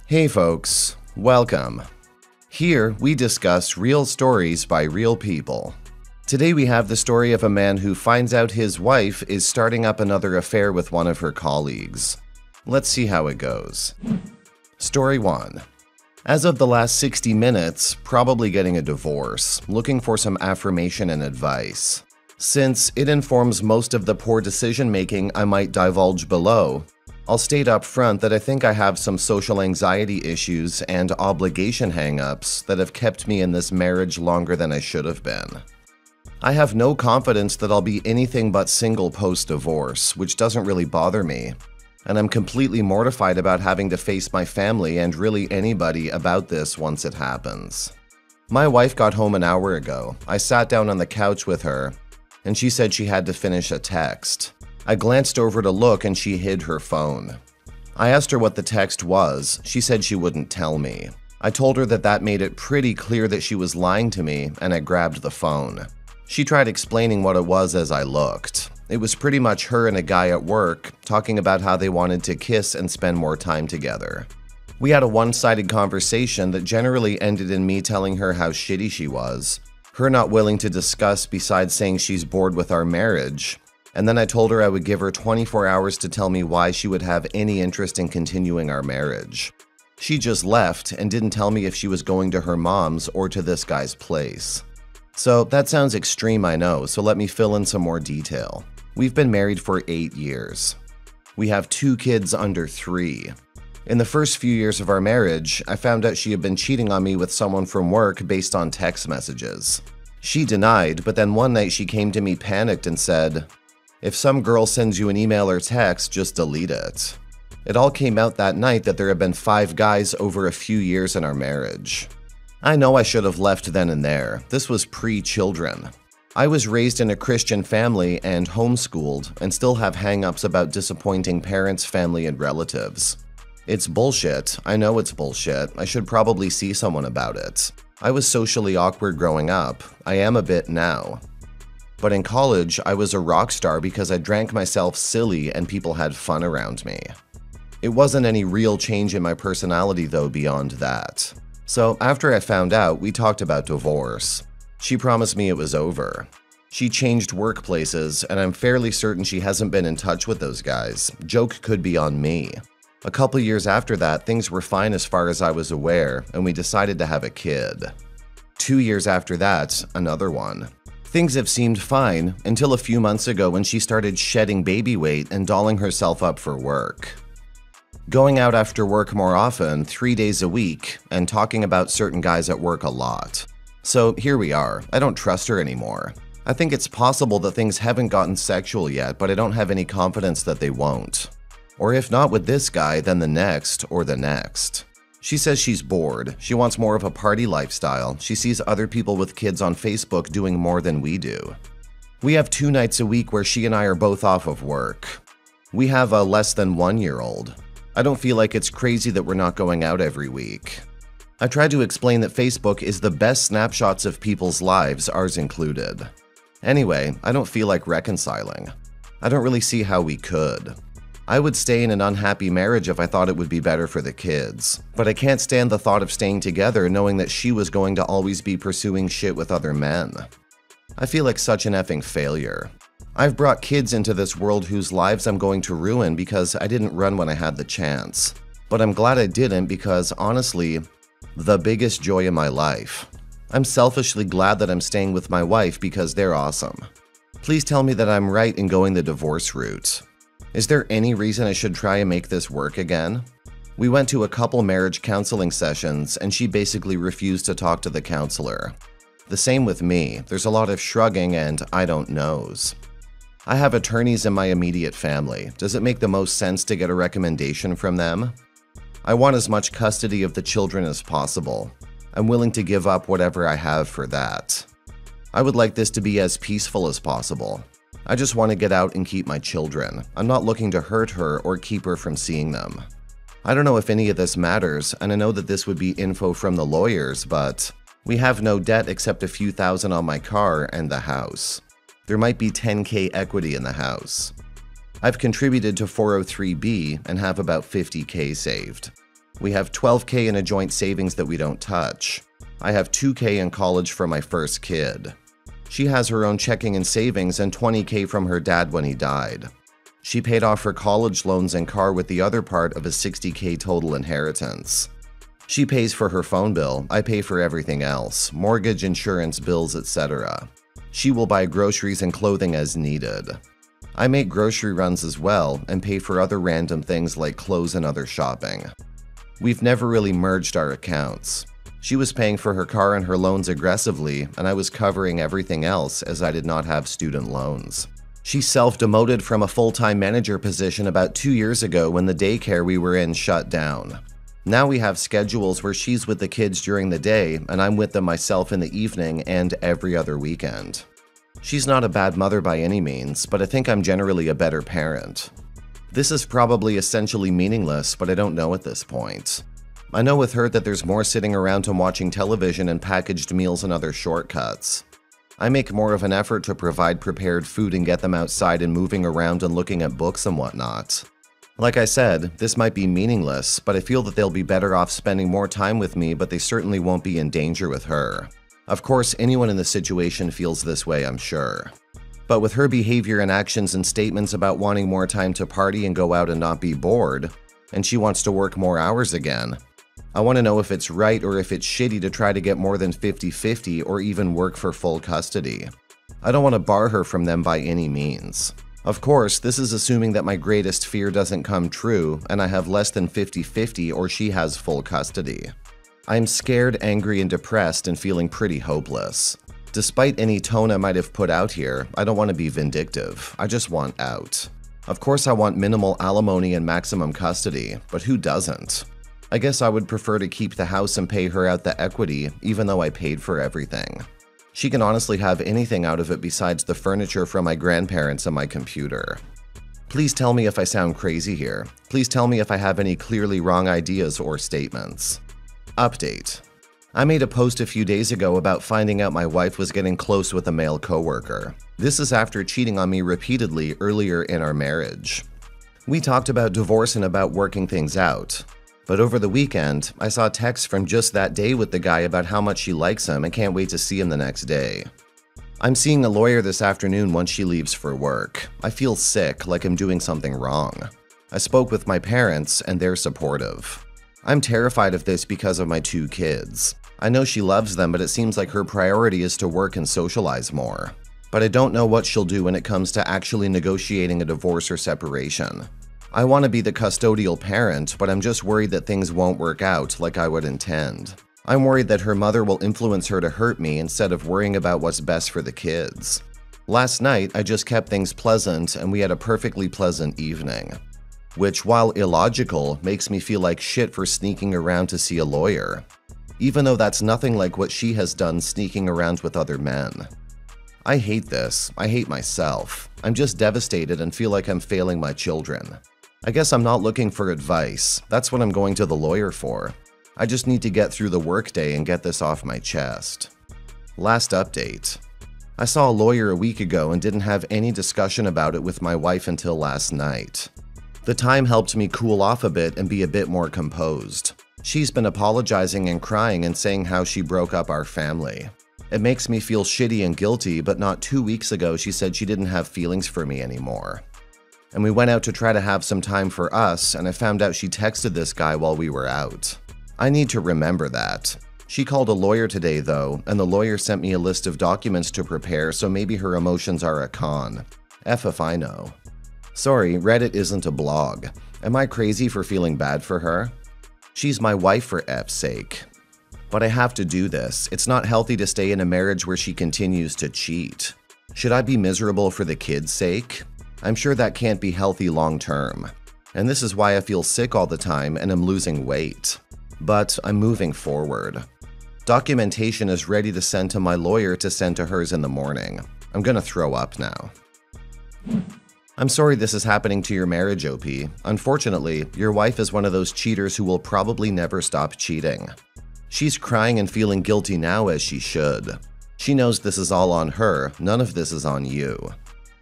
Hey folks, welcome. Here we discuss real stories by real people. Today we have the story of a man who finds out his wife is starting up another affair with one of her colleagues. Let's see how it goes. Story 1. As of the last 60 minutes, probably getting a divorce, looking for some affirmation and advice. Since it informs most of the poor decision-making I might divulge below, I'll state up front that I think I have some social anxiety issues and obligation hang-ups that have kept me in this marriage longer than I should have been. I have no confidence that I'll be anything but single post-divorce, which doesn't really bother me, and I'm completely mortified about having to face my family and really anybody about this once it happens. My wife got home an hour ago. I sat down on the couch with her, and she said she had to finish a text. I glanced over to look and she hid her phone. I asked her what the text was. She said she wouldn't tell me. I told her that made it pretty clear that she was lying to me, and I grabbed the phone. She tried explaining what it was as I looked. It was pretty much her and a guy at work talking about how they wanted to kiss and spend more time together. We had a one-sided conversation that generally ended in me telling her how shitty she was, her not willing to discuss besides saying she's bored with our marriage, and then I told her I would give her 24 hours to tell me why she would have any interest in continuing our marriage. She just left and didn't tell me if she was going to her mom's or to this guy's place. So that sounds extreme, I know, so let me fill in some more detail. We've been married for 8 years. We have 2 kids under 3. In the first few years of our marriage, I found out she had been cheating on me with someone from work based on text messages. She denied, but then one night she came to me panicked and said, "If some girl sends you an email or text, just delete it." It all came out that night that there had been 5 guys over a few years in our marriage. I know I should have left then and there. This was pre-children. I was raised in a Christian family and homeschooled and still have hang-ups about disappointing parents, family, and relatives. It's bullshit. I know it's bullshit. I should probably see someone about it. I was socially awkward growing up. I am a bit now. But in college, I was a rock star because I drank myself silly and people had fun around me. It wasn't any real change in my personality though beyond that. So after I found out, we talked about divorce. She promised me it was over. She changed workplaces, and I'm fairly certain she hasn't been in touch with those guys. Joke could be on me. A couple years after that, things were fine as far as I was aware, and we decided to have a kid. 2 years after that, another one. Things have seemed fine until a few months ago when she started shedding baby weight and dolling herself up for work. Going out after work more often, 3 days a week, and talking about certain guys at work a lot. So here we are. I don't trust her anymore. I think it's possible that things haven't gotten sexual yet, but I don't have any confidence that they won't. Or if not with this guy, then the next or the next. She says she's bored. She wants more of a party lifestyle. She sees other people with kids on Facebook doing more than we do. We have 2 nights a week where she and I are both off of work. We have a less than 1-year-old. I don't feel like it's crazy that we're not going out every week. I tried to explain that Facebook is the best snapshots of people's lives, ours included. Anyway, I don't feel like reconciling. I don't really see how we could. I would stay in an unhappy marriage if I thought it would be better for the kids, but I can't stand the thought of staying together knowing that she was going to always be pursuing shit with other men. I feel like such an effing failure. I've brought kids into this world whose lives I'm going to ruin because I didn't run when I had the chance. But I'm glad I didn't because, honestly, the biggest joy in my life. I'm selfishly glad that I'm staying with my wife because they're awesome. Please tell me that I'm right in going the divorce route. Is there any reason I should try and make this work again? We went to a couple marriage counseling sessions and she basically refused to talk to the counselor. The same with me. There's a lot of shrugging and I don't knows. I have attorneys in my immediate family. Does it make the most sense to get a recommendation from them? I want as much custody of the children as possible. I'm willing to give up whatever I have for that. I would like this to be as peaceful as possible. I just want to get out and keep my children. I'm not looking to hurt her or keep her from seeing them. I don't know if any of this matters, and I know that this would be info from the lawyers, but we have no debt except a few thousand on my car and the house. There might be $10K equity in the house. I've contributed to 403B and have about $50K saved. We have $12K in a joint savings that we don't touch. I have $2K in college for my first kid. She has her own checking and savings and $20K from her dad when he died. She paid off her college loans and car with the other part of a $60K total inheritance. She pays for her phone bill, I pay for everything else, mortgage, insurance, bills, etc. She will buy groceries and clothing as needed. I make grocery runs as well and pay for other random things like clothes and other shopping. We've never really merged our accounts. She was paying for her car and her loans aggressively, and I was covering everything else as I did not have student loans. She self-demoted from a full-time manager position about 2 years ago when the daycare we were in shut down. Now we have schedules where she's with the kids during the day and I'm with them myself in the evening and every other weekend. She's not a bad mother by any means, but I think I'm generally a better parent. This is probably essentially meaningless, but I don't know at this point. I know with her that there's more sitting around and watching television and packaged meals and other shortcuts. I make more of an effort to provide prepared food and get them outside and moving around and looking at books and whatnot. Like I said, this might be meaningless, but I feel that they'll be better off spending more time with me, but they certainly won't be in danger with her. Of course, anyone in this situation feels this way, I'm sure. But with her behavior and actions and statements about wanting more time to party and go out and not be bored, and she wants to work more hours again, I want to know if it's right or if it's shitty to try to get more than 50-50 or even work for full custody. I don't want to bar her from them by any means. Of course, this is assuming that my greatest fear doesn't come true and I have less than 50-50 or she has full custody. I'm scared, angry, and depressed and feeling pretty hopeless. Despite any tone I might have put out here, I don't want to be vindictive. I just want out. Of course I want minimal alimony and maximum custody, but who doesn't? I guess I would prefer to keep the house and pay her out the equity, even though I paid for everything. She can honestly have anything out of it besides the furniture from my grandparents and my computer. Please tell me if I sound crazy here. Please tell me if I have any clearly wrong ideas or statements. Update. I made a post a few days ago about finding out my wife was getting close with a male coworker. This is after cheating on me repeatedly earlier in our marriage. We talked about divorce and about working things out. But over the weekend, I saw texts from just that day with the guy about how much she likes him and can't wait to see him the next day. I'm seeing a lawyer this afternoon once she leaves for work. I feel sick, like I'm doing something wrong. I spoke with my parents, and they're supportive. I'm terrified of this because of my 2 kids. I know she loves them, but it seems like her priority is to work and socialize more. But I don't know what she'll do when it comes to actually negotiating a divorce or separation. I want to be the custodial parent, but I'm just worried that things won't work out like I would intend. I'm worried that her mother will influence her to hurt me instead of worrying about what's best for the kids. Last night, I just kept things pleasant and we had a perfectly pleasant evening. Which, while illogical, makes me feel like shit for sneaking around to see a lawyer. Even though that's nothing like what she has done sneaking around with other men. I hate this. I hate myself. I'm just devastated and feel like I'm failing my children. I guess I'm not looking for advice. That's what I'm going to the lawyer for. I just need to get through the workday and get this off my chest. Last update. I saw a lawyer a week ago and didn't have any discussion about it with my wife until last night. The time helped me cool off a bit and be a bit more composed. She's been apologizing and crying and saying how she broke up our family. It makes me feel shitty and guilty, but not 2 weeks ago she said she didn't have feelings for me anymore. And we went out to try to have some time for us, and I found out she texted this guy while we were out. I need to remember that. She called a lawyer today though, and the lawyer sent me a list of documents to prepare, so maybe her emotions are a con. F if I know. Sorry, Reddit isn't a blog. Am I crazy for feeling bad for her? She's my wife for F's sake. But I have to do this. It's not healthy to stay in a marriage where she continues to cheat. Should I be miserable for the kids' sake? I'm sure that can't be healthy long term. And this is why I feel sick all the time and I'm losing weight. But I'm moving forward. Documentation is ready to send to my lawyer to send to hers in the morning. I'm gonna throw up now. I'm sorry this is happening to your marriage, OP. Unfortunately, your wife is one of those cheaters who will probably never stop cheating. She's crying and feeling guilty now, as she should. She knows this is all on her, none of this is on you.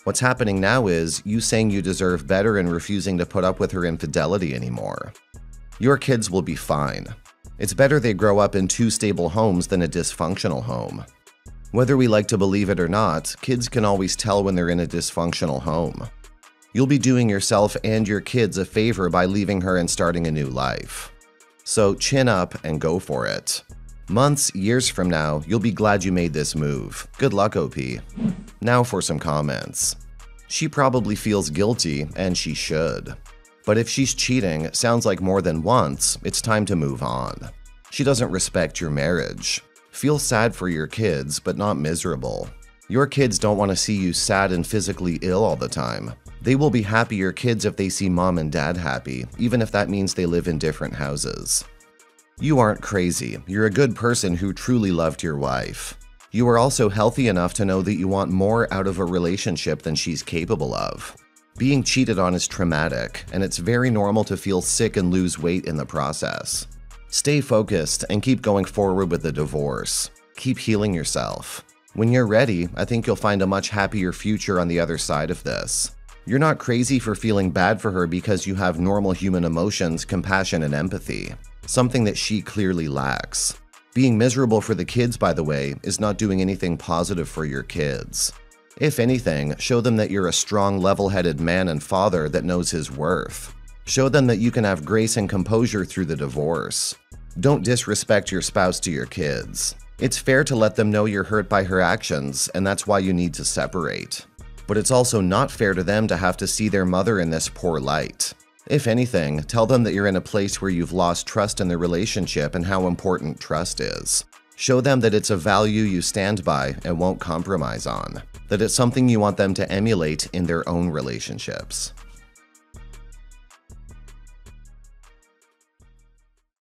What's happening now is you saying you deserve better and refusing to put up with her infidelity anymore. Your kids will be fine. It's better they grow up in two stable homes than a dysfunctional home. Whether we like to believe it or not, kids can always tell when they're in a dysfunctional home. You'll be doing yourself and your kids a favor by leaving her and starting a new life. So chin up and go for it. Months, years from now, you'll be glad you made this move. Good luck, OP. Now for some comments. She probably feels guilty, and she should. But if she's cheating, sounds like more than once, it's time to move on. She doesn't respect your marriage. Feel sad for your kids, but not miserable. Your kids don't want to see you sad and physically ill all the time. They will be happier kids if they see mom and dad happy, even if that means they live in different houses. You aren't crazy. You're a good person who truly loved your wife. You are also healthy enough to know that you want more out of a relationship than she's capable of. Being cheated on is traumatic, and it's very normal to feel sick and lose weight in the process. Stay focused and keep going forward with the divorce. Keep healing yourself. When you're ready, I think you'll find a much happier future on the other side of this. You're not crazy for feeling bad for her because you have normal human emotions, compassion, and empathy, something that she clearly lacks. Being miserable for the kids, by the way, is not doing anything positive for your kids. If anything, show them that you're a strong, level-headed man and father that knows his worth. Show them that you can have grace and composure through the divorce. Don't disrespect your spouse to your kids. It's fair to let them know you're hurt by her actions, and that's why you need to separate. But it's also not fair to them to have to see their mother in this poor light. If anything, tell them that you're in a place where you've lost trust in the relationship and how important trust is. Show them that it's a value you stand by and won't compromise on, that it's something you want them to emulate in their own relationships.